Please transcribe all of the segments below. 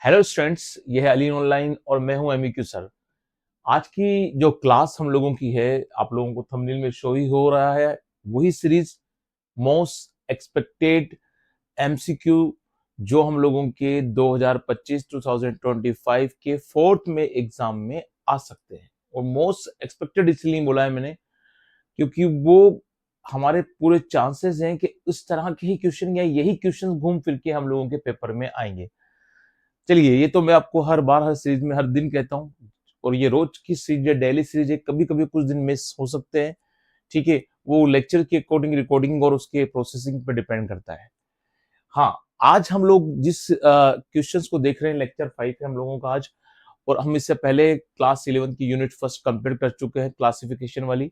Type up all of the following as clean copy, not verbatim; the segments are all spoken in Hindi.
हेलो स्टूडेंट्स, ये है अली ऑनलाइन और मैं हूं एमईक्यू सर। आज की जो क्लास हम लोगों की है, आप लोगों को थंबनेल में शो ही हो रहा है, वही सीरीज मोस्ट एक्सपेक्टेड एमसीक्यू जो हम लोगों के 2025 के फोर्थ में एग्जाम में आ सकते हैं। और मोस्ट एक्सपेक्टेड इसलिए बोला है मैंने क्योंकि वो हमारे पूरे चांसेस हैं कि उस तरह के ही क्वेश्चन या यही क्वेश्चन घूम फिर के हम लोगों के पेपर में आएंगे। चलिए, ये तो मैं आपको हर बार हर सीरीज में हर दिन कहता हूँ, और ये रोज की सीरीज है, डेली सीरीज है, कभी कभी कुछ दिन मिस हो सकते हैं। ठीक है, वो लेक्चर के अकॉर्डिंग रिकॉर्डिंग और उसके प्रोसेसिंग पे डिपेंड करता है। हाँ, आज हम लोग जिस क्वेश्चंस को देख रहे हैं, लेक्चर 5 है हम लोगों का आज। और हम इससे पहले क्लास 11 की यूनिट फर्स्ट कंप्लीट कर चुके हैं, क्लासिफिकेशन वाली,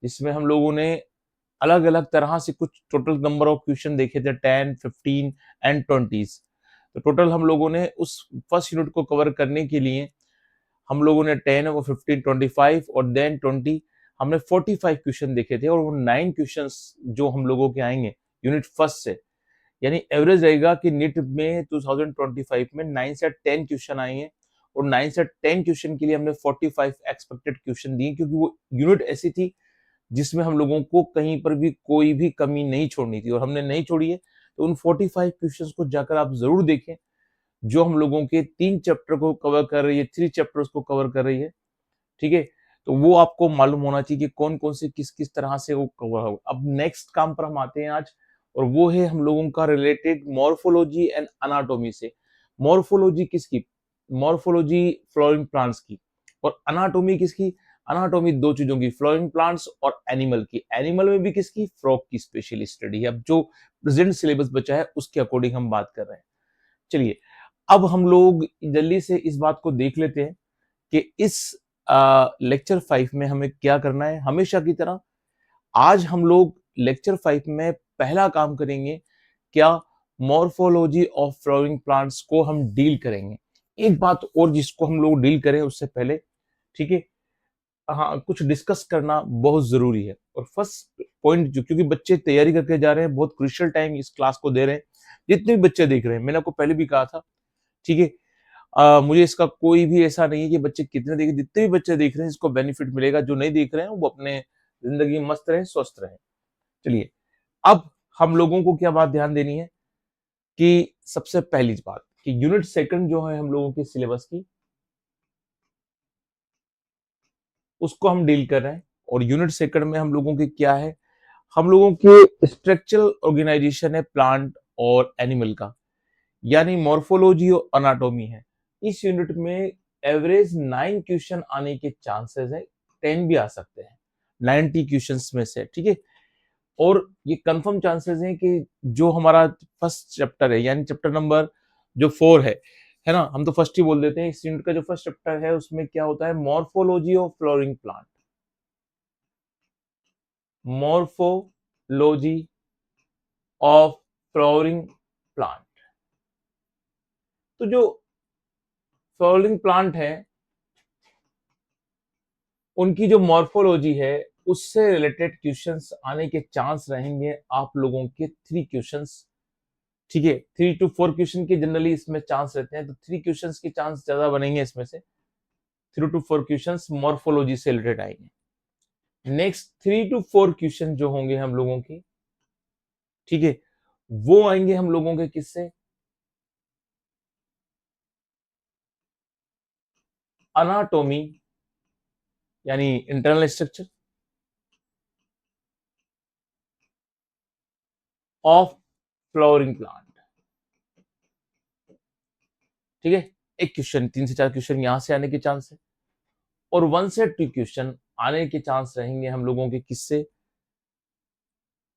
जिसमें हम लोगों ने अलग अलग तरह से कुछ टोटल नंबर ऑफ क्वेश्चन देखे थे, 10, 15 एंड 20। तो टोटल हम लोगों ने उस फर्स्ट यूनिट को कवर करने के लिए हम लोगों ने 10 और 15, 25 और देन 20, हमने 45 क्वेश्चन देखे थे। और वो 9 क्वेश्चन जो हम लोगों के आएंगे यूनिट फर्स्ट से, यानी एवरेज रहेगा कि नीट में 2025 में 9 से 10 क्वेश्चन आएंगे। और 9 से 10 क्वेश्चन के लिए हमने 45 एक्सपेक्टेड क्वेश्चन दिए, क्योंकि वो यूनिट ऐसी थी जिसमें हम लोगों को कहीं पर भी कोई भी कमी नहीं छोड़नी थी, और हमने नहीं छोड़ी है। तो उन 45 क्वेश्चंस को जाकर आप जरूर देखें, जो हम लोगों के 3 चैप्टर को कवर कर रही है, 3 चैप्टर्स को कवर कर रही है। ठीक है, तो वो आपको मालूम होना चाहिए कि कौन कौन से किस किस तरह से वो कवर होगा। अब नेक्स्ट काम पर हम आते हैं आज, और वो है हम लोगों का रिलेटेड मॉर्फोलॉजी एंड अनाटोमी से। मॉर्फोलॉजी किसकी? मॉर्फोलॉजी फ्लोरिंग प्लांट्स की। और अनाटोमी किसकी? अनाटोमी दो चीजों की, फ्लोरिंग प्लांट्स और एनिमल की। एनिमल में भी किसकी? फ्रॉग की स्पेशली स्टडी है। अब जो प्रेजेंट सिलेबस बचा है उसके अकॉर्डिंग हम बात कर रहे हैं। चलिए, अब हम लोग जल्दी से इस बात को देख लेते हैं कि इस लेक्चर 5 में हमें क्या करना है। हमेशा की तरह आज हम लोग लेक्चर 5 में पहला काम करेंगे क्या? मॉर्फोलॉजी ऑफ फ्लावरिंग प्लांट्स को हम डील करेंगे। एक बात और जिसको हम लोग डील करें उससे पहले, ठीक है, हाँ, कुछ डिस्कस करना बहुत जरूरी है। और फर्स्ट पॉइंट, जो क्योंकि बच्चे तैयारी करके जा रहे हैं, बहुत क्रुशियल टाइम इस क्लास को दे रहे हैं, जितने भी बच्चे देख रहे हैं, मैंने आपको पहले भी कहा था। ठीक है, मुझे इसका कोई भी ऐसा नहीं है कि बच्चे कितने देखे, जितने भी बच्चे देख रहे हैं इसको बेनिफिट मिलेगा। जो नहीं देख रहे हैं वो अपने जिंदगी में मस्त रहे, स्वस्थ रहे। चलिए, अब हम लोगों को क्या बात ध्यान देनी है कि सबसे पहली बात कि यूनिट सेकंड जो है हम लोगों के सिलेबस की, उसको हम डील कर रहे हैं। और यूनिट सेकंड में हम लोगों की क्या है? हम लोगों के स्ट्रक्चरल ऑर्गेनाइजेशन है प्लांट और एनिमल का, यानी मॉर्फोलॉजी और अनाटोमी है। इस यूनिट में एवरेज 9 क्वेश्चन आने के चांसेस है, 10 भी आ सकते हैं 90 क्वेश्चंस में से। ठीक है, और ये कंफर्म चांसेस हैं कि जो हमारा फर्स्ट चैप्टर है, यानी चैप्टर नंबर जो 4 है ना, हम तो फर्स्ट ही बोल देते हैं। इस यूनिट का जो फर्स्ट चैप्टर है उसमें क्या होता है? Morphology of flowering plant. Morphology of flowering plant. तो जो फ्लोरिंग प्लांट है उनकी जो मॉर्फोलॉजी है उससे रिलेटेड क्वेश्चंस आने के चांस रहेंगे आप लोगों के 3 क्वेश्चंस। ठीक है, 3 to 4 क्वेश्चन के जनरली इसमें चांस रहते हैं, तो 3 क्वेश्चंस के चांस ज्यादा बनेंगे इसमें से। 3 to 4 क्वेश्चंस मॉर्फोलॉजी से रिलेटेड आएंगे। नेक्स्ट 3 to 4 क्वेश्चन जो होंगे हम लोगों के, ठीक है, वो आएंगे हम लोगों के किससे? अनाटोमी, यानी internal structure of flowering plant. ठीक है, एक क्वेश्चन, 3 से 4 क्वेश्चन यहां से आने के चांस है, और 1 से 2 क्वेश्चन आने के चांस रहेंगे हम लोगों के किससे?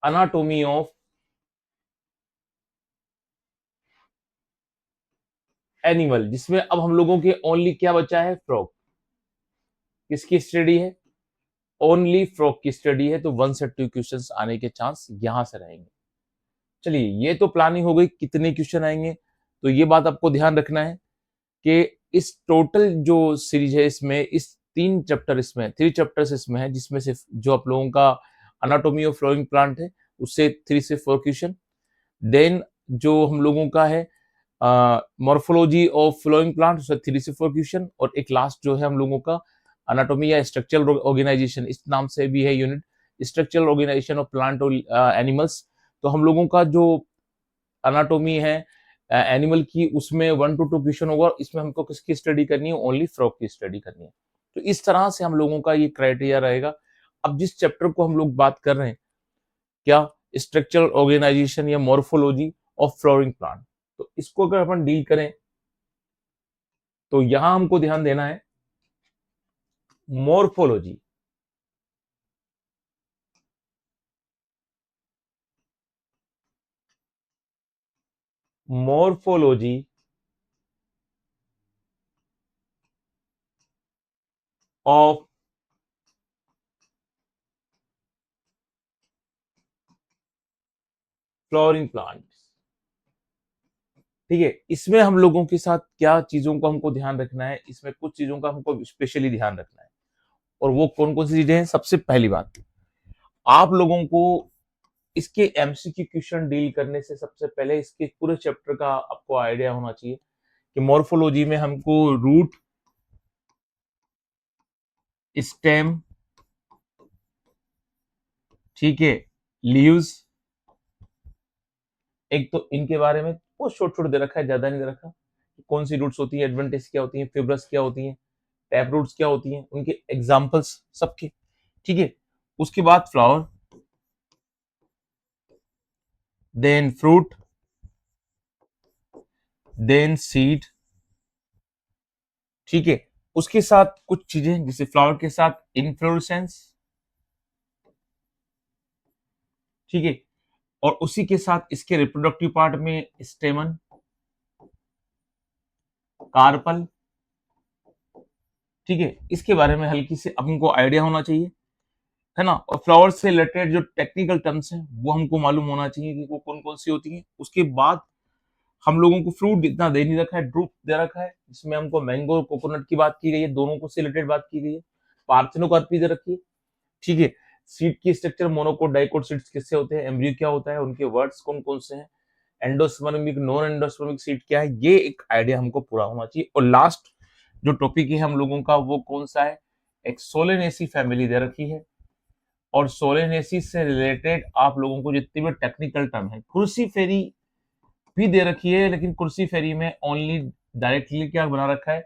अनाटोमी ऑफ एनिमल, जिसमें अब हम लोगों के ओनली क्या बचा है? फ्रॉग। किसकी स्टडी है? ओनली फ्रॉग की स्टडी है। तो 1 से 2 क्वेश्चंस आने के चांस यहां से रहेंगे। चलिए, ये तो प्लानिंग हो गई कितने क्वेश्चन आएंगे। तो ये बात आपको ध्यान रखना है कि इस टोटल जो सीरीज है इसमें इस 3 चैप्टर, इसमें 3 चैप्टर्स इसमें है, जिसमें से जो आप लोगों का अनाटोमी ऑफ फ्लोइंग प्लांट है उससे 3 से 4 क्वेश्चन। देन जो हम लोगों का है मॉर्फोलॉजी ऑफ फ्लोइंग प्लांट, उसमें 3 से 4 क्वेश्चन, और एक लास्ट जो है हम लोगों का एनाटॉमी या स्ट्रक्चरल ऑर्गेनाइजेशन, इस नाम से भी है unit, structural organisation of plant और एनिमल्स। तो हम लोगों का जो एनाटॉमी है एनिमल की, उसमें 1 to 2 क्वेश्चन होगा। इसमें हमको किसकी स्टडी करनी है? ओनली फ्रॉग की स्टडी करनी है। तो इस तरह से हम लोगों का ये क्राइटेरिया रहेगा। अब जिस चैप्टर को हम लोग बात कर रहे हैं, क्या स्ट्रक्चरल ऑर्गेनाइजेशन या मॉर्फोलॉजी ऑफ फ्लोरिंग प्लांट, तो इसको अगर अपन डील करें तो यहां हमको ध्यान देना है morphology, morphology of flowering plant. ठीक है, इसमें हम लोगों के साथ क्या चीजों को हमको ध्यान रखना है, इसमें कुछ चीजों का हमको स्पेशली ध्यान रखना है। और वो कौन कौन सी चीजें हैं? सबसे पहली बात, आप लोगों को इसके एमसीक्यू क्वेश्चन डील करने से सबसे पहले इसके पूरे चैप्टर का आपको आइडिया होना चाहिए कि मॉर्फोलॉजी में हमको रूट, स्टेम, ठीक है, लीव्स, एक तो इनके बारे में बहुत शॉर्ट शॉर्ट दे रखा है, ज्यादा नहीं दे रखा, कौन सी रूट्स होती है, एडवेंटेज क्या होती है, फिब्रस क्या होती है, टैप रूट्स क्या होती हैं, उनके एग्जाम्पल्स सबके, ठीक है। उसके बाद flower, then fruit, then seed, ठीक है। उसके साथ कुछ चीजें जैसे फ्लावर के साथ इनफ्लोरेसेंस, ठीक है, और उसी के साथ इसके रिप्रोडक्टिव पार्ट में स्टेमन, कार्पल, ठीक है। इसके बारे में हल्की से हमको आइडिया होना चाहिए, है ना। और फ्लावर से रिलेटेड जो टेक्निकल टर्म्स हैं वो हमको मालूम होना चाहिए कि वो कौन कौन सी होती हैं। उसके बाद हम लोगों को फ्रूट इतना दे नहीं रखा है, ड्रूप दे रखा है, जिसमें हमको मैंगो और कोकोनट की बात की गई है, दोनों को से रिलेटेड बात की गई है। पार्थेनोकार्पी दे रखी है, ठीक है। सीड की स्ट्रक्चर, मोनोकोट डाइकोट सीड्स किससे होते हैं, एम्ब्रियो क्या होता है, उनके वर्ड्स कौन कौन से हैं, एंडोस्पर्मिक नॉन एंडोस्पर्मिक सीड क्या है, ये एक आइडिया हमको पूरा होना चाहिए। और लास्ट जो टॉपिक है हम लोगों का वो कौन सा है, एक सोलेनेसी फैमिली दे रखी है। और सोलेनेसी से रिलेटेड आप लोगों को जितनी भी टेक्निकल टर्म है, कुर्सी फेरी भी दे रखी है, लेकिन कुर्सी फेरी में ओनली डायरेक्टली क्या बना रखा है,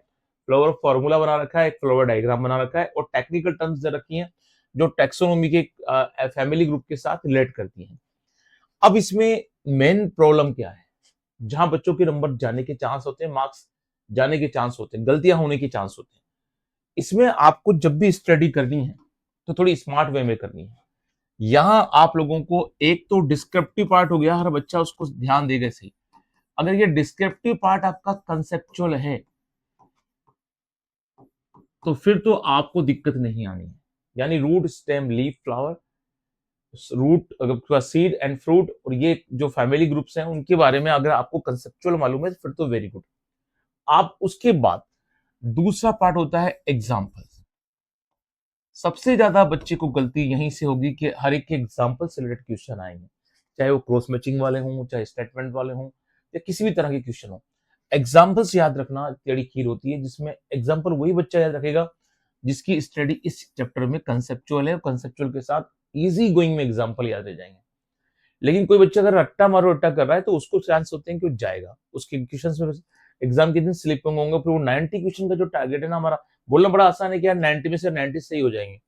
फ्लावर फॉर्मूला बना रखा है, एक फ्लावर डायग्राम बना रखा है, और टेक्निकल टर्म्स दे रखी हैं जो टेक्सोनोमी के फैमिली ग्रुप के साथ रिलेट करती हैं। अब इसमें मेन प्रॉब्लम क्या है, जहां बच्चों के नंबर जाने के चांस होते हैं, मार्क्स जाने के चांस होते हैं, गलतियां होने के चांस होते हैं। इसमें आपको जब भी स्टडी करनी है तो थोड़ी स्मार्ट वे में करनी है। यहां आप लोगों को एक तो डिस्क्रिप्टिव पार्ट हो गया, हर बच्चा उसको ध्यान देगा सही। अगर ये डिस्क्रिप्टिव पार्ट आपका कंसेप्चुअल है तो फिर तो आपको दिक्कत नहीं आनी है। यानी root, stem, leaf, flower, root, seed and fruit, और ये जो फैमिली ग्रुप्स हैं उनके बारे में अगर आपको कंसेप्चुअल मालूम है फिर तो वेरी गुड। आप उसके बाद दूसरा पार्ट होता है एग्जाम्पल। सबसे ज्यादा बच्चे को गलती यहीं से होगी कि हर एक के एग्जाम्पल से रिलेटेड क्वेश्चन आएंगे, चाहे वो क्रॉस मैचिंग वाले हों, चाहे स्टेटमेंट वाले हों, या किसी भी तरह के क्वेश्चन हो। एग्जाम्पल्स याद रखना टेढ़ी खीर होती है, जिसमें एग्जाम्पल वही बच्चा याद रखेगा जिसकी स्टडी इस चैप्टर में कंसेप्चुअल है, कंसेप्चुअल के साथ इजी गोइंग में एग्जाम्पल याद रह जाएंगे। लेकिन कोई बच्चा अगर रट्टा मारो रट्टा कर रहा है तो उसको चांस होते हैं कि वो जाएगा, उसके क्वेश्चन में एग्जाम के दिन स्लिपिंग होंगे, फिर वो 90 क्वेश्चन का जो टारगेट है ना हमारा, बोलना बड़ा आसान है कि यार 90 में से 90 सही हो जाएंगे,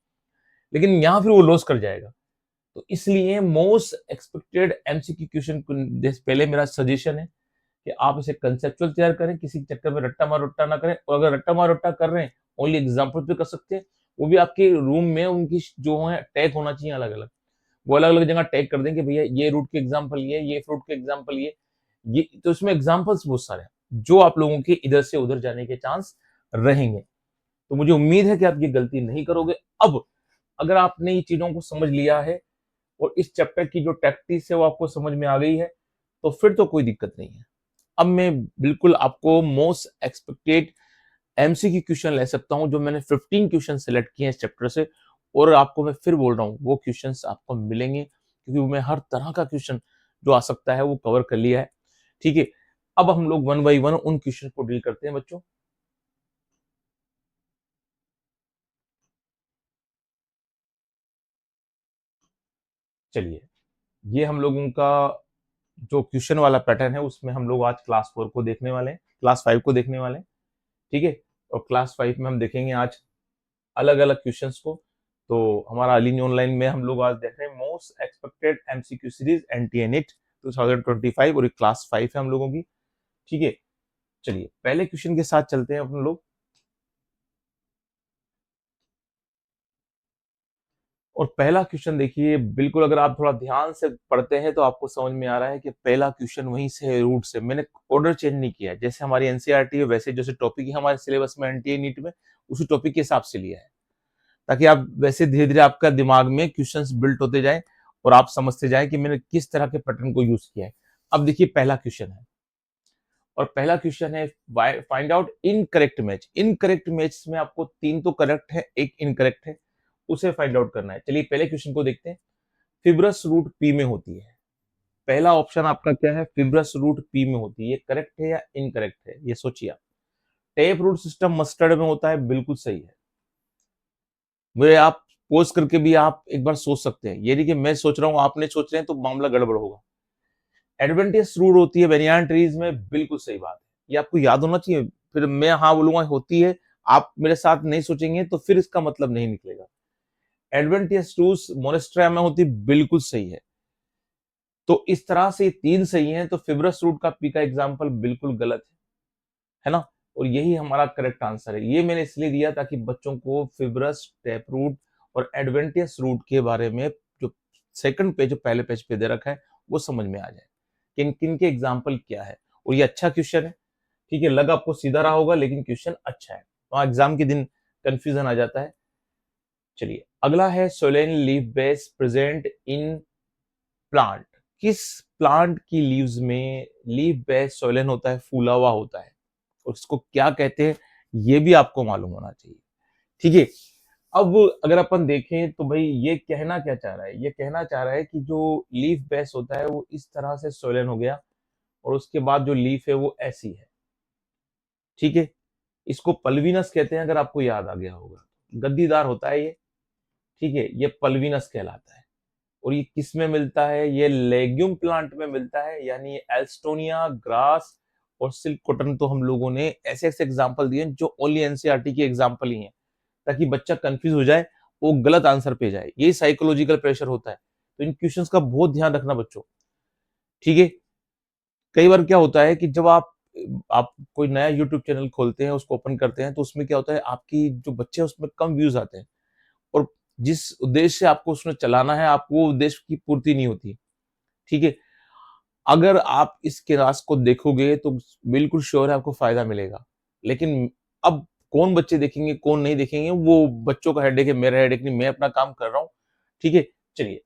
लेकिन यहाँ फिर वो लॉस कर जाएगा। तो इसलिए मोस्ट एक्सपेक्टेड एमसीक्यू क्वेश्चन पहले मेरा सजेशन है कि आप इसे कंसेप्चुअल तैयार करें, किसी चक्कर में रट्टा मार रट्टा ना करें। और अगर रट्टा मार रट्टा कर रहे हैं, ओनली एग्जाम्पल पे कर सकते हैं, वो भी आपके रूम में उनकी जो है टैग होना चाहिए अलग अलग, वो अलग अलग जगह टैग कर देंगे भैया ये रूट के एग्जाम्पल, ये फ्रूट के एग्जाम्पल, ये तो इसमें एग्जाम्पल्स बहुत सारे हैं जो आप लोगों के इधर से उधर जाने के चांस रहेंगे। तो मुझे उम्मीद है कि आप ये गलती नहीं करोगे। अब अगर आपने ये चीजों को समझ लिया है और इस चैप्टर की जो टैक्टिस है वो आपको समझ में आ गई है, तो फिर तो कोई दिक्कत नहीं है। अब मैं बिल्कुल आपको मोस्ट एक्सपेक्टेड एमसीक्यू क्वेश्चन ले सकता हूं, जो मैंने 15 क्वेश्चन सेलेक्ट किए हैं इस चैप्टर से, और आपको मैं फिर बोल रहा हूं वो क्वेश्चंस आपको मिलेंगे, क्योंकि मैं हर तरह का क्वेश्चन जो आ सकता है वो कवर कर लिया है, ठीक है। अब हम लोग वन बाई वन उन क्वेश्चन को डील करते हैं बच्चों। चलिए, ये हम लोगों का जो क्वेश्चन वाला पैटर्न है उसमें हम लोग आज क्लास 4 को देखने वाले हैं, क्लास 5 को देखने वाले हैं, ठीक है। और क्लास 5 में हम देखेंगे आज अलग अलग क्वेश्चंस को। तो हमारा अलीनी ऑनलाइन में हम लोग आज देख रहे हैं most expected MCQ series NTA NEET 2025 और ये क्लास 5 है हम लोगों की, ठीक है। चलिए पहले क्वेश्चन के साथ चलते हैं अपन लोग। और पहला क्वेश्चन देखिए, बिल्कुल अगर आप थोड़ा ध्यान से पढ़ते हैं तो आपको समझ में आ रहा है कि पहला क्वेश्चन वहीं से है, रूट से। मैंने ऑर्डर चेंज नहीं किया है, जैसे हमारी एनसीईआरटी है वैसे जैसे टॉपिक है हमारे सिलेबस में एनटीए नीट में, उसी टॉपिक के हिसाब से लिया है, ताकि आप वैसे धीरे धीरे आपका दिमाग में क्वेश्चंस बिल्ट होते जाए और आप समझते जाए कि मैंने किस तरह के पैटर्न को यूज किया है। अब देखिए पहला क्वेश्चन है, और पहला क्वेश्चन है find out incorrect match. Incorrect match में आपको 3 तो करेक्ट है, एक इनकरेक्ट है, उसे फाइंड आउट करना है। चलिए पहले क्वेश्चन को देखते हैं। फिब्रस रूट पी में होती है। पहला ऑप्शन आपका क्या है? फिब्रस रूट पी में होती है। ये करेक्ट है या इनकरेक्ट है, ये सोचिए आप। टेप रूट सिस्टम मस्टर्ड में होता है, बिल्कुल सही है। वे आप पोज करके भी आप एक बार सोच सकते हैं, ये नहीं कि मैं सोच रहा हूं आपने सोच रहे हैं तो मामला गड़बड़ होगा। एडवेंटियस रूट होती है बेनियान ट्रीज में, बिल्कुल सही बात है, ये आपको याद होना चाहिए। फिर मैं हाँ बोलूंगा होती है, आप मेरे साथ नहीं सोचेंगे तो फिर इसका मतलब नहीं निकलेगा। एडवेंटियस रूट मोनेस्ट्रिया में होती, बिल्कुल सही है। तो इस तरह से 3 सही हैं, तो फिब्रस रूट का पी का एग्जाम्पल बिल्कुल गलत है ना। और यही हमारा करेक्ट आंसर है। ये मैंने इसलिए दिया ताकि बच्चों को फिब्रस, टैप रूट और एडवेंटियस रूट के बारे में जो सेकंड पेज, जो पहले पेज पे दे रखा है, वो समझ में आ जाए किन किन के एग्जाम्पल क्या है। और ये अच्छा क्वेश्चन है, ठीक है। लग आपको सीधा रहा होगा लेकिन क्वेश्चन अच्छा है, वहां एग्जाम के दिन कंफ्यूजन आ जाता है। चलिए अगला है Solan leaf base present in plant. किस प्लांट की लीव्स में लीफ बेस सोलेन होता है, फूला हुआ होता है, और इसको क्या कहते हैं ये भी आपको मालूम होना चाहिए, ठीक है। अब अगर अपन देखें तो भाई ये कहना क्या चाह रहा है? ये कहना चाह रहा है कि जो लीफ बेस होता है वो इस तरह से सोलन हो गया, और उसके बाद जो लीफ है वो ऐसी है, ठीक है। इसको पल्विनस कहते हैं, अगर आपको याद आ गया होगा। गद्दीदार होता है ये, ठीक है, ये पल्विनस कहलाता है। और ये किस में मिलता है? ये लेग्यूम प्लांट में मिलता है, यानी एल्स्टोनिया, ग्रास और सिल्क कॉटन। तो हम लोगों ने ऐसे ऐसे एग्जाम्पल दिए जो ओनली एनसीईआरटी के एग्जाम्पल ही हैं, ताकि बच्चा कंफ्यूज हो जाए, वो गलत आंसर पे जाए। यही साइकोलॉजिकल प्रेशर होता है। तो इन क्वेश्चंस का बहुत ध्यान रखना बच्चों, ठीक है। कई बार क्या होता है कि जब आप कोई नया यूट्यूब चैनल खोलते हैं, उसको ओपन करते हैं, तो उसमें क्या होता है, आपकी जो बच्चे हैं उसमें कम व्यूज आते हैं, और जिस उद्देश्य से आपको उसमें चलाना है, आपको वो उद्देश्य की पूर्ति नहीं होती, ठीक है। अगर आप इस क्लास को देखोगे तो बिल्कुल श्योर है आपको फायदा मिलेगा। लेकिन अब कौन बच्चे देखेंगे कौन नहीं देखेंगे, वो बच्चों का हेडेक है, मेरा हेडेक नहीं। मैं अपना काम कर रहा हूँ, ठीक है। चलिए,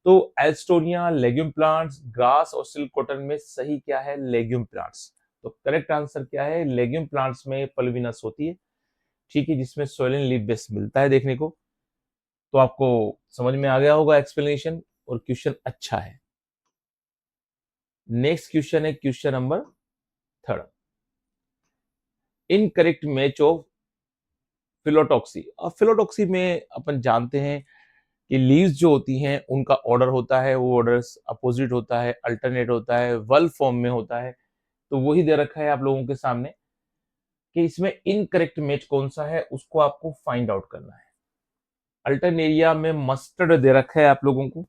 तो एल्स्टोनिया, लेग्यूम प्लांट्स, ग्रास और सिल्क कॉटन में सही क्या है? Legume plants. तो करेक्ट आंसर क्या है? लेग्यूम प्लांट्स में पल्विनस होती है, ठीक है, जिसमें सोइलन लीफ बेस मिलता है देखने को। तो आपको समझ में आ गया होगा एक्सप्लेनेशन, और क्वेश्चन अच्छा है। नेक्स्ट क्वेश्चन है question number 3। Incorrect match of phyllotaxy. अब फिलोटॉक्सी में अपन जानते हैं कि लीव्स जो होती हैं उनका ऑर्डर होता है, वो ऑर्डर अपोजिट होता है, अल्टरनेट होता है, वल फॉर्म में होता है। तो वही दे रखा है आप लोगों के सामने कि इसमें इनकरेक्ट मैच कौन सा है, उसको आपको फाइंड आउट करना है। अल्टरनेरिया में मस्टर्ड दे रखा है आप लोगों को,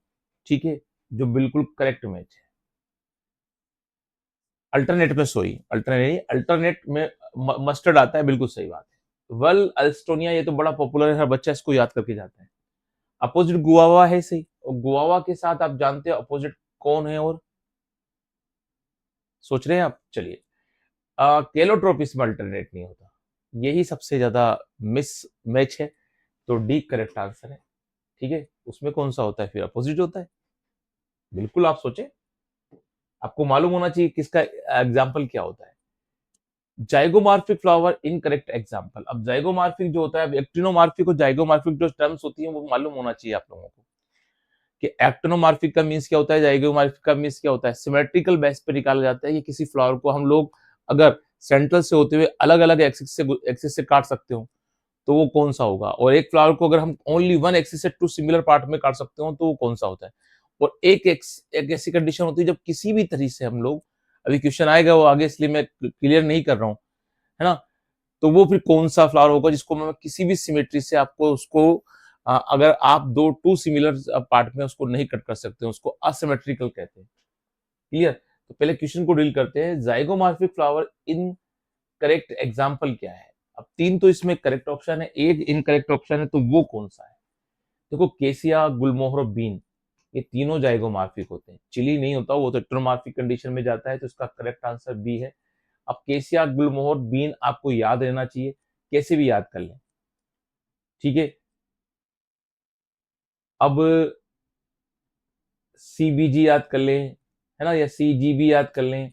ठीक है, जो बिल्कुल करेक्ट मैच है। अल्टरनेट में सॉरी, अल्टरनेट में मस्टर्ड आता है, बिल्कुल सही बात है। वल अल्स्टोनिया, ये तो बड़ा पॉपुलर है, हर बच्चा इसको याद करके जाता है। अपोजिट गुआवा है सही, और गुआवा के साथ आप जानते हैं अपोजिट कौन है, और सोच रहे हैं आप? चलिए, केलोट्रोपिस में अल्टरनेट नहीं होता, यही सबसे ज्यादा मिस मैच है। तो डी करेक्ट आंसर है, ठीक है। उसमें कौन सा होता है फिर? अपोजिट होता है, बिल्कुल। आप सोचें, आपको मालूम होना चाहिए किसका एग्जाम्पल क्या होता है। Zygomorphic flower incorrect example. अब जाइगोमार्फिक जो होता है, एक्टिनोमार्फिक और जाइगोमार्फिक जो टर्म्स होती हैं वो मालूम होना चाहिए आप लोगों को कि एक्टिनोमॉर्फिक का मीन्स क्या होता है, जाइगोमॉर्फिक का मीन्स क्या होता है। सिमेट्रिकल बेस पे निकाला जाता है कि किसी फ्लावर को हम लोग अगर सेंट्रल से होते हुए अलग अलग एक्सिस से काट सकते हो तो वो कौन सा होगा, और एक फ्लावर को अगर हम ओनली वन एक्सिस से टू सिमिलर पार्ट में काट सकते हो तो वो कौन सा होता है। और एक ऐसी कंडीशन होती है जब किसी भी तरीके से हम लोग, अभी क्वेश्चन आएगा वो आगे इसलिए मैं क्लियर नहीं कर रहा हूँ, है ना। तो वो फिर कौन सा फ्लावर होगा जिसको मैं किसी भी सिमेट्री से आपको उसको अगर आप दो टू सिमिलर पार्ट में उसको नहीं कट कर सकते, उसको असिमेट्रिकल कहते हैं। क्लियर। तो पहले क्वेश्चन को डील करते हैं, zygomorphic flower in correct example क्या है। अब तीन तो इसमें करेक्ट ऑप्शन है, एक इनकरेक्ट ऑप्शन है, तो वो कौन सा है। देखो केसिया, गुलमोहर और बीन, ये तीनों जाइगोमॉर्फिक होते हैं। चिली नहीं होता, वो तो हेटेरोमॉर्फिक कंडीशन में जाता है, तो इसका करेक्ट आंसर बी है। अब केसिया, गुलमोहर, बीन आपको याद रहना चाहिए, कैसे भी याद कर लें, ठीक है। अब सीबीजी याद कर लें, है ना, या सीजीबी याद कर लें,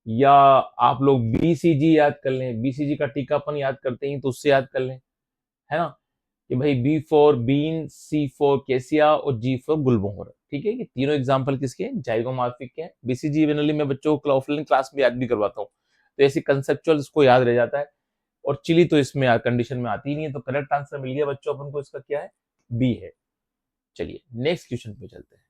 या आप लोग बीसीजी याद कर लें, बीसीजी का टीकापन याद करते हैं तो उससे याद कर लें, है ना, कि भाई B for bean, C for cassia और जी फॉर गुलमोहर। ठीक है, ये तीनों एग्जांपल किसके हैं, जाइगोमॉर्फिक के हैं। बीसीजी जनरली मैं बच्चों को ऑफलाइन क्लास में याद भी करवाता हूँ, तो ऐसी कंसेप्चुअल इसको याद रह जाता है। और चिली तो इसमें कंडीशन में आती ही नहीं है, तो करेक्ट आंसर मिल गया बच्चों अपन को, इसका क्या है, बी है। चलिए नेक्स्ट क्वेश्चन पे चलते हैं।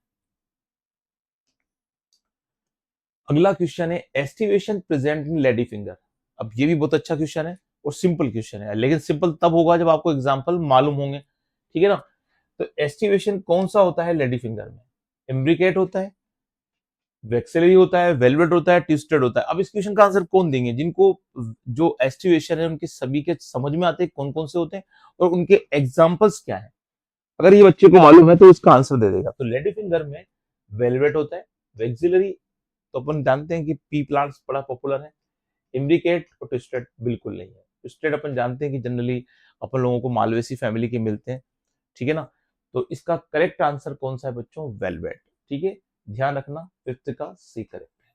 अगला क्वेश्चन है aestivation present in lady finger. अब ये भी बहुत अच्छा क्वेश्चन है और सिंपल क्वेश्चन है, लेकिन सिंपल तब होगा जब आपको एग्जांपल मालूम होंगे, ठीक है ना। तो एस्टिवेशन कौन सा होता है लेडी फिंगर में, इम्ब्रिकेट होता है, वेक्सिलरी होता है, वेलवेट होता है, ट्विस्टेड होता है। अब इस क्वेश्चन का आंसर कौन देंगे, जिनको जो एस्टिवेशन है उनके सभी के समझ में आते हैं कौन कौन से होते हैं और उनके एग्जांपल्स क्या है। अगर ये बच्चे को मालूम है तो इसका आंसर दे देगा। तो लेडी फिंगर में वेलवेट होता है, वेक्सिलरी तो अपन जानते हैं कि पी प्लांट्स बड़ा पॉपुलर है, इम्ब्रिकेट और ट्विस्टेड बिल्कुल नहीं है। ट्विस्टेड अपन जानते हैं कि जनरली अपन लोगों को मालवेसी फैमिली के मिलते हैं, ठीक है ना। तो इसका करेक्ट आंसर कौन सा है बच्चों, वेलवेट। ठीक है, ध्यान रखना, फिफ्थ का सी करेक्ट है।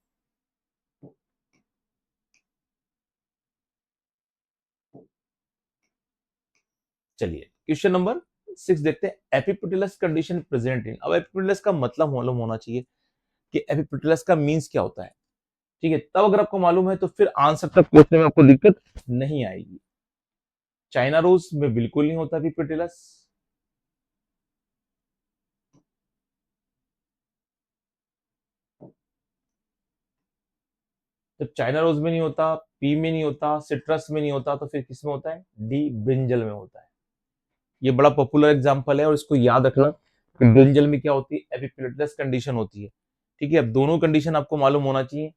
चलिए क्वेश्चन नंबर 6 देखते हैं, एपिपेटलस कंडीशन प्रेजेंट इन। अब एपिपेटलस का मतलब मालूम होना चाहिए कि एपिपेटलस का मीन्स क्या होता है, ठीक है। तब अगर आपको मालूम है तो फिर आंसर तक पहुंचने में आपको दिक्कत नहीं आएगी। चाइना रोज में बिल्कुल नहीं होता एपिपेटलस, तो चाइना रोज में नहीं होता, पी में नहीं होता, सिट्रस में नहीं होता, तो फिर किस में होता है, डी ब्रिंजल में होता है। ये बड़ा पॉपुलर एग्जांपल है और इसको याद रखना कि ब्रिंजल में क्या होती है, एपिपेटलस कंडीशन होती है। ठीक है, अब दोनों कंडीशन आपको मालूम होना चाहिए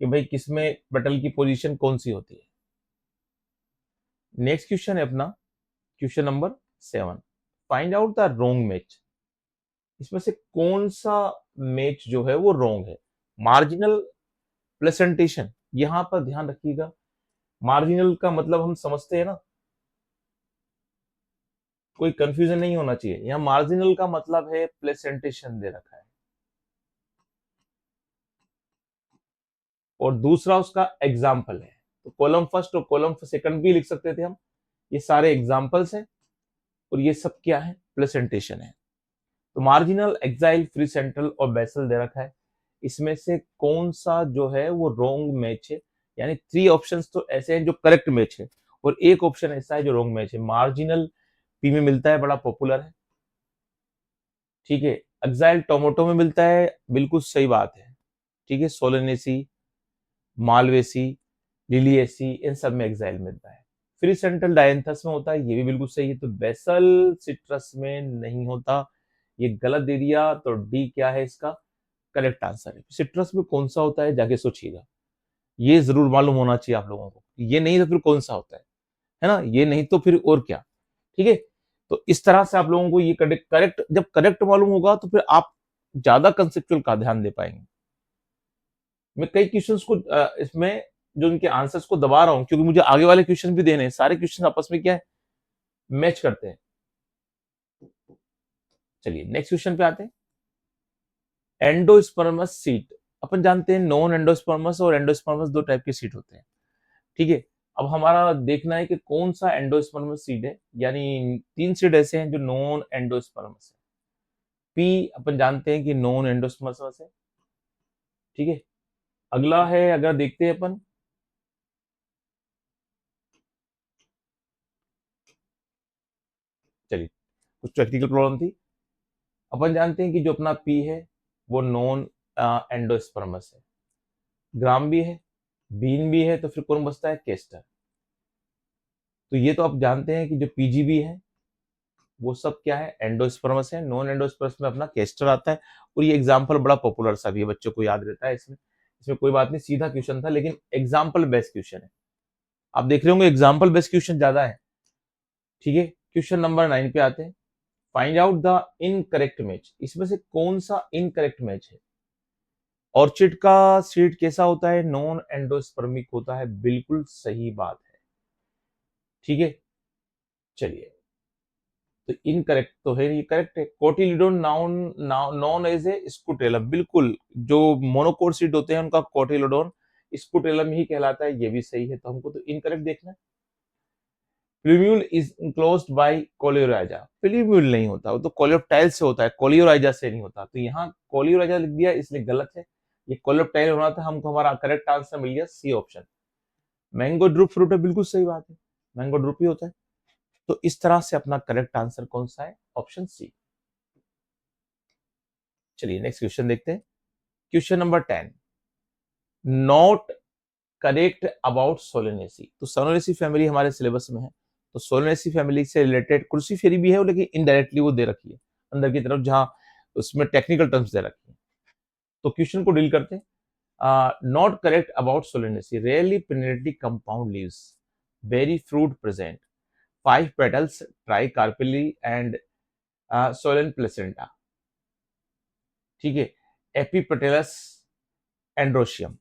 कि भाई किसमें पेटल की पोजीशन कौन सी होती है। नेक्स्ट क्वेश्चन है अपना question number 7, find out the wrong match. इसमें से कौन सा मैच जो है वो रोंग है। मार्जिनल प्लेसेंटेशन, यहां पर ध्यान रखिएगा, मार्जिनल का मतलब हम समझते हैं ना, कोई कंफ्यूजन नहीं होना चाहिए। यहाँ मार्जिनल का मतलब है प्लेसेंटेशन दे रखा है, और दूसरा उसका एग्जाम्पल है। तो कॉलम फर्स्ट और कॉलम सेकंड भी लिख सकते थे हम, ये सारे एग्जाम्पल्स हैं और ये सब क्या है, प्लेसेंटेशन है। तो मार्जिनल, एक्साइल, फ्री सेंट्रल और बेसल दे रखा है। इसमें से कौन सा जो है वो रोंग मैच है, यानी 3 ऑप्शंस तो ऐसे हैं जो करेक्ट मैच है और एक ऑप्शन ऐसा है जो रोंग मैच है। मार्जिनल पी में मिलता है, बड़ा पॉपुलर है, ठीक है। एक्साइल टोमेटो में मिलता है, बिल्कुल सही बात है, ठीक है। सोलेनेसी, मालवेसी, लिलिएसी, इन सब में एक्साइल मिलता है। फ्री सेंट्रल डायंथस में होता है, ये भी बिल्कुल सही है। तो बेसल सिट्रस में नहीं होता, ये गलत दे दिया, तो डी क्या है इसका करेक्ट आंसर है। सिट्रस में कौन सा होता है जाके सोचिएगा, ये जरूर मालूम होना चाहिए आप लोगों को, ये नहीं तो फिर कौन सा होता है ना, ये नहीं तो फिर और क्या, ठीक है। तो इस तरह से आप लोगों को ये करेक्ट, जब करेक्ट मालूम होगा तो फिर आप ज्यादा कंसेप्चुअल का ध्यान दे पाएंगे। मैं कई क्वेश्चंस को इसमें जो इनके आंसर्स को दबा रहा हूं क्योंकि मुझे आगे वाले क्वेश्चन भी देने हैं, सारे क्वेश्चन आपस में क्या है, मैच करते हैं। चलिए नेक्स्ट क्वेश्चन पे आते हैं, एंडोस्पर्मस सीट। अपन जानते हैं नॉन एंडोस्पर्मस और एंडोस्पर्मस दो टाइप के सीट होते हैं, ठीक है। अब हमारा देखना है कि कौन सा एंडोस्पर्मस सीड है, यानी 3 सीड ऐसे हैं जो नॉन एंडोस्पर्मस है। पी अपन जानते हैं कि नॉन एंडोस्पर्मस है, ठीक है। अगला है, अगर देखते हैं अपन, चलिए कुछ टेक्निकल प्रॉब्लम थी। अपन जानते हैं कि जो अपना पी है वो नॉन एंडोस्पर्मस है, ग्राम भी है, बीन भी है, तो फिर कौन बचता है, केस्टर। तो ये तो आप जानते हैं कि जो पीजीबी है वो सब क्या है, एंडोस्पर्मस है। नॉन एंडोस्पर्मस में अपना केस्टर आता है। और ये एग्जाम्पल बड़ा पॉपुलर सा भी है, बच्चों को याद रहता है इसमें। इसमें कोई बात नहीं, सीधा क्वेश्चन था, लेकिन एग्जाम्पल बेस्ड क्वेश्चन है। आप देख रहे होंगे एग्जाम्पल बेस्ड क्वेश्चन ज्यादा है, ठीक है। क्वेश्चन नंबर 9 पे आते हैं। Find out the incorrect match. इसमें से कौन सा इनकरेक्ट मैच है। ऑर्चिड का सीड कैसा होता है, नॉन एंडोस्पर्मिक होता है, बिल्कुल सही बात है, ठीक है। चलिए, तो इनकरेक्ट तो है, ये करेक्ट है। Cotyledon now known as a scutellum, बिल्कुल। जो मोनोकोट सीड होते हैं उनका कोटिलिडोन स्कूटेलम ही कहलाता है, ये भी सही है। तो हमको तो इनकरेक्ट देखना है। Plumule is enclosed bye coleorhiza, plumule नहीं होता, वो तो कोलियोप्टाइल से होता है, कोलियोराइजा से नहीं होता। तो यहाँ कोलियोराइजा लिख दिया, इसलिए गलत है। ये कोलियोप्टाइल होना था, हमको हमारा करेक्ट आंसर मिल गया C option. Mango drupe fruit है, बिल्कुल सही बात है, मैंगो ड्रूप ही होता है। तो इस तरह से अपना करेक्ट आंसर कौन सा है, ऑप्शन सी। चलिए नेक्स्ट क्वेश्चन देखते हैं। Question number 10, not correct about Solanaceae. तो सोलेनेसी फैमिली हमारे सिलेबस में है, तो सोलेनेसी फैमिली से रिलेटेड क्रूसीफेरी भी है, लेकिन इनडायरेक्टली वो दे रखी है अंदर की तरफ, जहां उसमें टेक्निकल टर्म्स दे रखी है। तो क्वेश्चन को डील करते हैं। Not correct about solanaceae, rarely pinnately compound leaves, berry fruit present, 5 petals, tricarpellary and swollen placenta, ठीक है, एपीपेटलस एंड्रोशियम।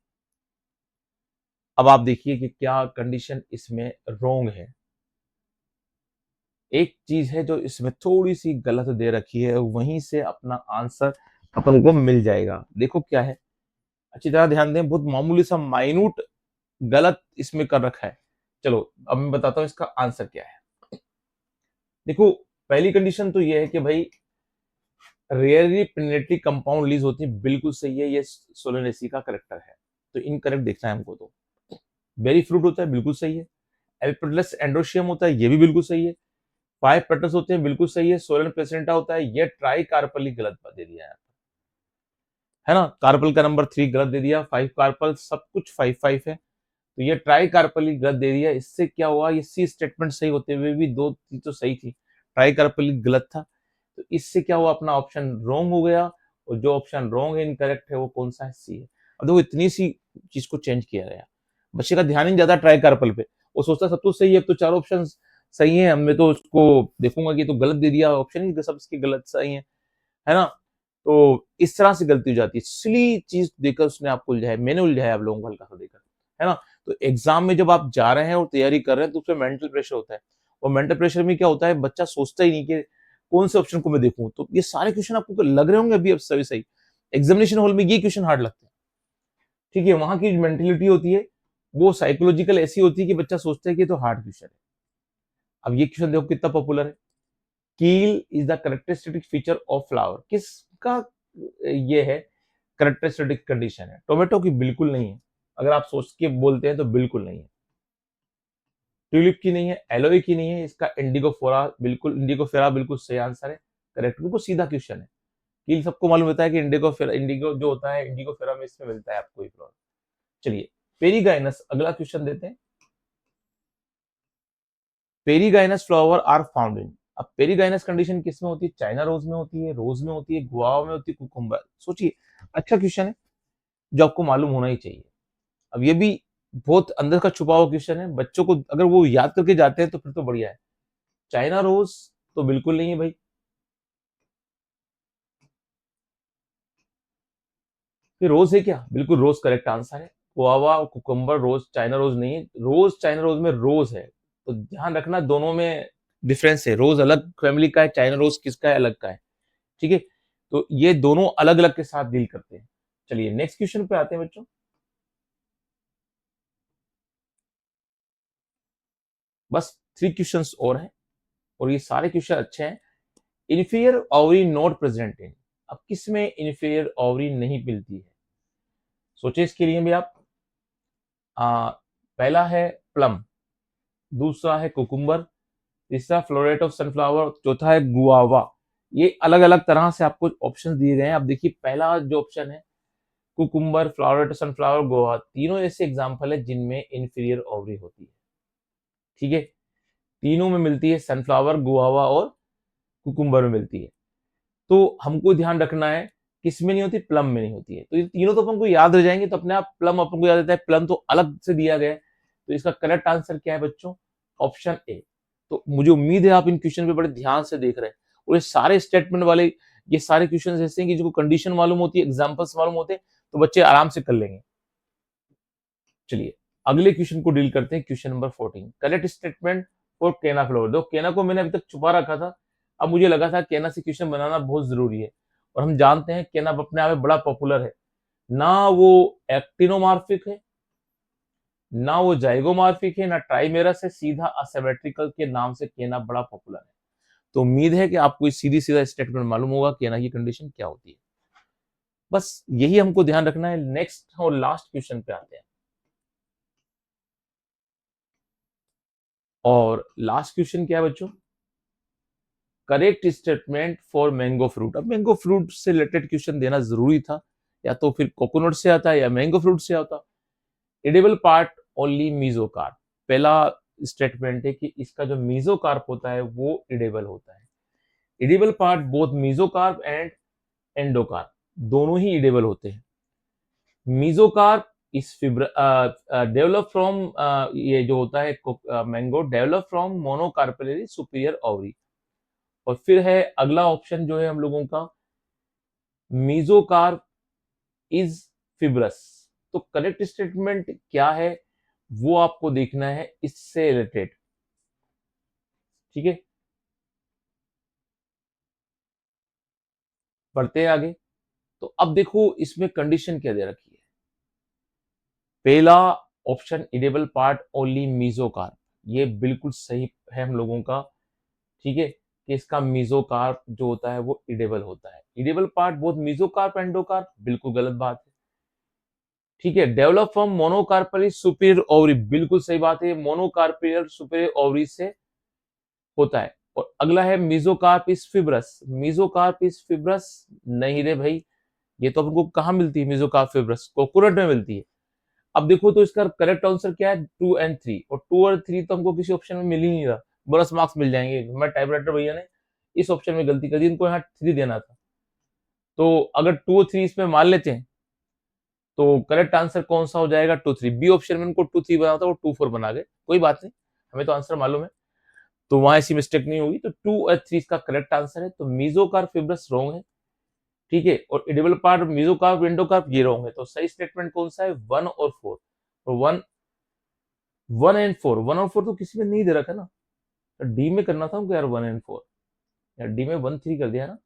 अब आप देखिए कि क्या कंडीशन इसमें रोंग है। एक चीज है जो इसमें थोड़ी सी गलत दे रखी है, वहीं से अपना आंसर अपन को मिल जाएगा। देखो क्या है, अच्छी तरह ध्यान दें, बहुत मामूली सा माइन्यूट गलत इसमें कर रखा है। चलो अब मैं बताता हूं इसका आंसर क्या है। देखो, पहली कंडीशन तो ये है कि भाई रेयरली पेनिट्री कंपाउंड लीज होती है, बिल्कुल सही है, ये सोलेनेसी का करेक्टर है। तो इनकरेक्ट देखना है हमको। तो बेरी फ्रूट होता है, बिल्कुल सही है। एल्पेटलस एंड्रोशियम होता है, ये भी बिल्कुल सही है। 5 पेटल्स होते हैं, बिल्कुल सही है। सोलन प्लेसेंटा होता है, ये ट्राई कार्पली गलत दे दिया है ना। कार्पल का नंबर 3 गलत दे दिया, 5 कार्पल, सब कुछ 5 है, तो ये ट्राई कार्पली गलत दे दिया। इससे क्या हुआ, ये सी स्टेटमेंट सही होते हुए भी दो चीज तो सही थी, ट्राई कार्पली गलत था। तो इससे क्या हुआ, अपना ऑप्शन रॉन्ग हो गया। और जो ऑप्शन रॉन्ग है, इनकरेक्ट है, वो कौन सा है, सी है। अब देखो, इतनी सी चीज को चेंज किया गया, बच्चे का ध्यान ही ज्यादा ट्राई कार्पल पे, वो सोचता सब तो सही है, तो 4 ऑप्शन सही है, मैं तो उसको देखूंगा कि तो गलत दे दिया, ऑप्शन ही सब इसके गलत सही है ना। तो इस तरह से गलती हो जाती है, सिली चीज देकर उसने आपको उलझाया, मैंने उलझाया आप लोगों को हल्का सा देकर, है ना। तो एग्जाम में जब आप जा रहे हैं और तैयारी कर रहे हैं, तो उसमें मेंटल प्रेशर होता है। और मेंटल प्रेशर में क्या होता है, बच्चा सोचता ही नहीं कि कौन से ऑप्शन को मैं देखूं। तो ये सारे क्वेश्चन आपको लग रहे होंगे अभी अब सही सही, एग्जामिनेशन हॉल में ये क्वेश्चन हार्ड लगते हैं, ठीक है। वहां की मेंटेलिटी होती है, वो साइकोलॉजिकल ऐसी होती है कि बच्चा सोचता है कि ये तो हार्ड क्वेश्चन है। अब ये क्वेश्चन देखो कितना पॉपुलर है। कील is the characteristic feature of flower, किसका ये है करेक्टरिस्टिक कंडीशन है, टोमेटो की बिल्कुल नहीं है। अगर आप सोच के बोलते हैं तो बिल्कुल नहीं है। ट्यूलिप की नहीं है, एलोई की नहीं है, इसका इंडिगोफोरा, बिल्कुल इंडिगोफेरा बिल्कुल सही आंसर है, करेक्ट, बिल्कुल सीधा क्वेश्चन है। कील सबको मालूम होता है कि इंडिगोफेरा, इंडिगो जो होता है इंडिगोफेरा में इसमें मिलता है आपको ये फ्लावर। चलिए, पेरीगाइनस अगला क्वेश्चन देते हैं। Perigynous flower are found in. अब पेरीगाइनस कंडीशन किस में होती है, चाइना रोज में होती है, रोज में होती है, गुआवा में होती है, कुकुम्बर। सोचिए, अच्छा क्वेश्चन है जो आपको मालूम होना ही चाहिए। अब ये भी बहुत अंदर का छुपा हुआ क्वेश्चन है, बच्चों को अगर वो याद करके जाते हैं तो फिर तो बढ़िया है। चाइना रोज तो बिल्कुल नहीं है भाई, फिर रोज है क्या, बिल्कुल रोज करेक्ट आंसर है। गुआवा, कुकुम्बर, रोज, चाइना रोज नहीं है। रोज चाइना रोज में रोज है, तो ध्यान रखना दोनों में डिफरेंस है। रोज अलग फैमिली का है, चाइना रोज किसका है, अलग का है, ठीक है। तो ये दोनों अलग अलग के साथ डील करते हैं। चलिए नेक्स्ट क्वेश्चन पे आते हैं बच्चों। बस 3 क्वेश्चंस और हैं, और ये सारे क्वेश्चन अच्छे हैं। Inferior ovary not present in, अब किस में इंफीरियर ओवरी नहीं मिलती है? सोचे इसके लिए भी आप। पहला है प्लम, दूसरा है कुकुम्बर, तीसरा फ्लोरेट ऑफ सनफ्लावर, चौथा है गुआवा। ये अलग अलग तरह से आपको ऑप्शन दिए गए हैं। अब देखिए पहला जो ऑप्शन है cucumber, floret of sunflower, guava, तीनों ऐसे एग्जाम्पल है जिनमें इंफीरियर ओवरी होती है। ठीक है, तीनों में मिलती है, सनफ्लावर, गुआवा और कुकुम्बर में मिलती है। तो हमको ध्यान रखना है किस में नहीं होती, प्लम में नहीं होती है। तो ये तीनों तो अपन को याद रह जाएंगे, तो अपने आप प्लम अपन को याद रहता है, प्लम तो अलग से दिया गया है। तो इसका करेक्ट आंसर क्या है बच्चों? Option A. तो मुझे उम्मीद है आप इन क्वेश्चन पे बड़े ध्यान से देख रहे हैं, और ये सारे स्टेटमेंट वाले, ये सारे क्वेश्चन ऐसे हैं कि जिनको कंडीशन मालूम होती है, एग्जाम्पल्स मालूम होते हैं, तो बच्चे आराम से कर लेंगे। चलिए अगले क्वेश्चन को डील करते हैं, question number 14, correct statement for केना फ्लावर। दो केना को मैंने अभी तक छुपा रखा था, अब मुझे लगा था केना से क्वेश्चन बनाना बहुत जरूरी है, और हम जानते हैं केना अपने आप में बड़ा पॉपुलर है, ना वो एक्टिनोमार्फिक है, ना वो जाइगोमार्फिक है, ना ट्राइमेरस है, सीधा असिमेट्रिकल के नाम से केना बड़ा पॉपुलर है। तो उम्मीद है कि आपको सीधी सीधा स्टेटमेंट मालूम होगा केना की कंडीशन क्या होती है। बस यही हमको ध्यान रखना है। नेक्स्ट और लास्ट क्वेश्चन पे आते हैं, और लास्ट क्वेश्चन क्या है बच्चों? Correct statement for mango fruit. अब मैंगो फ्रूट से रिलेटेड क्वेश्चन देना जरूरी था, या तो फिर कोकोनट से आता या मैंगो फ्रूट से आता। Edible part only mesocarp. पहला स्टेटमेंट है कि इसका जो मीजोकार्प होता है वो एडिबल होता है। Edible part both mesocarp and endocarp दोनों ही एडिबल होते हैं। मीजोकार्प इस डेवलप फ्रॉम, ये जो होता है mango develop from monocarpellary superior ovary. और फिर है अगला ऑप्शन जो है हम लोगों का, मीजोकार्प इज फिब्रस। तो करेक्ट स्टेटमेंट क्या है वो आपको देखना है इससे रिलेटेड। ठीक है, बढ़ते हैं आगे। तो अब देखो इसमें कंडीशन क्या दे रखी है। पहला option edible part only mesocarp, ये बिल्कुल सही है हम लोगों का। ठीक है, कि इसका मीजोकार्प जो होता है वो इडेबल होता है। Edible part both mesocarp endocarp, बिल्कुल गलत बात है। ठीक है, डेवलप फ्रॉम मोनोकार्पली सुपीरियर ओवरी, बिल्कुल सही बात है, मोनोकार्पियल सुपीरियर ओवरी से होता है। और अगला है mesocarp is fibrous. Mesocarp is fibrous नहीं रे भाई, ये तो हमको कहाँ मिलती है मीजोकार्प फिब्रस? कोकोनट में मिलती है। अब देखो तो इसका करेक्ट आंसर क्या है, 2 और 3, और 2 और 3 तो हमको किसी ऑप्शन में मिल ही नहीं रहा। बोनस मार्क्स मिल जाएंगे, हमारे टाइपराइटर भैया ने इस ऑप्शन में गलती कर दी, इनको यहाँ 3 देना था। तो अगर 2 और 3 इसमें मान लेते हैं तो करेक्ट आंसर कौन सा हो जाएगा, 2 3। बी ऑप्शन में उनको 2 3 बना था, वो 2 4 बना गए, कोई बात नहीं, हमें तो आंसर मालूम है, तो वहां ऐसी मिस्टेक नहीं होगी। तो 2 और 3 इसका करेक्ट आंसर है। तो मीजोकार्प फिब्रस रॉन्ग है। ठीक है, और एडिबल पार्ट मीजोकार्प एंडोकार्प ये रॉन्ग है। तो सही स्टेटमेंट कौन सा है, 1 और 4। तो 1 एंड 4, 1 और 4 तो किसी में नहीं दे रखा ना, तो डी में करना था हमको यार 1 एंड 4, यार डी में 1 3 कर दिया ना।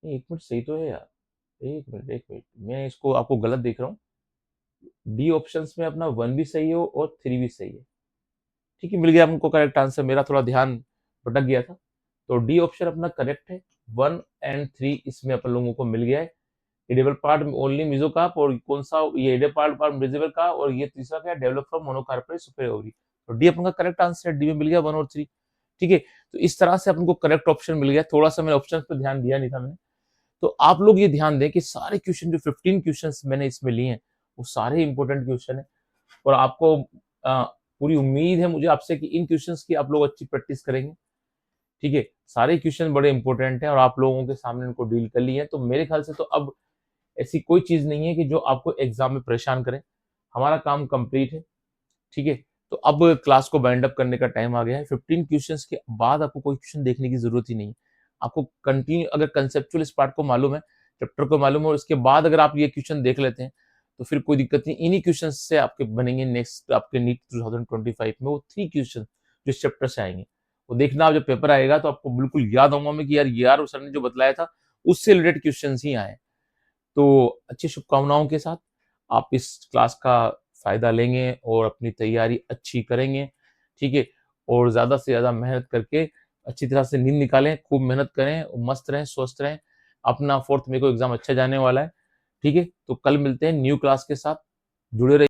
एक मिनट, सही तो है यार, एक मिनट मैं इसको आपको गलत देख रहा हूँ। डी ऑप्शंस में अपना 1 भी सही हो और 3 भी सही है। ठीक है, मिल गया हमको करेक्ट आंसर, मेरा थोड़ा ध्यान भटक गया था। तो डी ऑप्शन अपना करेक्ट है, 1 एंड 3 इसमें अपन लोगों को मिल गया है। एडिबल पार्ट ओनली मीजोकार्प, और कौन सा ये एडिबल पार्ट विजिबल का, और ये तीसरा क्या, डेवलप फ्रॉम मोनोकार्पेट सुपीरियर ओवरी। तो डी अपन का करेक्ट आंसर है, डी में मिल गया 1 और 3। ठीक है, तो इस तरह से अपन को करेक्ट ऑप्शन मिल गया। थोड़ा सा मैंने ऑप्शन पर ध्यान दिया नहीं था मैंने। तो आप लोग ये ध्यान दें कि सारे क्वेश्चन जो 15 क्वेश्चन मैंने इसमें लिए हैं वो सारे इंपॉर्टेंट क्वेश्चन है, और आपको पूरी उम्मीद है मुझे आपसे कि इन क्वेश्चंस की आप लोग अच्छी प्रैक्टिस करेंगे। ठीक है, सारे क्वेश्चन बड़े इंपॉर्टेंट हैं और आप लोगों के सामने इनको डील कर लिए हैं। तो मेरे ख्याल से तो अब ऐसी कोई चीज नहीं है कि जो आपको एग्जाम में परेशान करे। हमारा काम कंप्लीट है। ठीक है, तो अब क्लास को बाइंड अप करने का टाइम आ गया है। 15 क्वेश्चंस के बाद आपको कोई क्वेश्चन देखने की जरूरत ही नहीं है। आपको कंटिन्यू अगर कंसेप्चुअल इस पार्ट को मालूम है, चैप्टर को मालूम है, और इसके बाद अगर आप ये क्वेश्चन देख लेते हैं तो फिर कोई दिक्कत नहीं। इन्हीं क्वेश्चन से आपके बनेंगे नेक्स्ट आपके नीट 2025 में वो 3 क्वेश्चन जो इस चैप्टर से आएंगे। वो देखना, आप जब पेपर आएगा तो आपको बिल्कुल याद होगा में कि यार सर ने जो बतलाया था उससे रिलेटेड क्वेश्चन ही आए। तो अच्छी शुभकामनाओं के साथ आप इस क्लास का फायदा लेंगे और अपनी तैयारी अच्छी करेंगे। ठीक है, और ज्यादा से ज्यादा मेहनत करके अच्छी तरह से नींद निकालें, खूब मेहनत करें, मस्त रहें, स्वस्थ रहें। अपना 4th मई को एग्ज़ाम अच्छा जाने वाला है, ठीक है? तो कल मिलते हैं न्यू क्लास के साथ, जुड़े रहिए।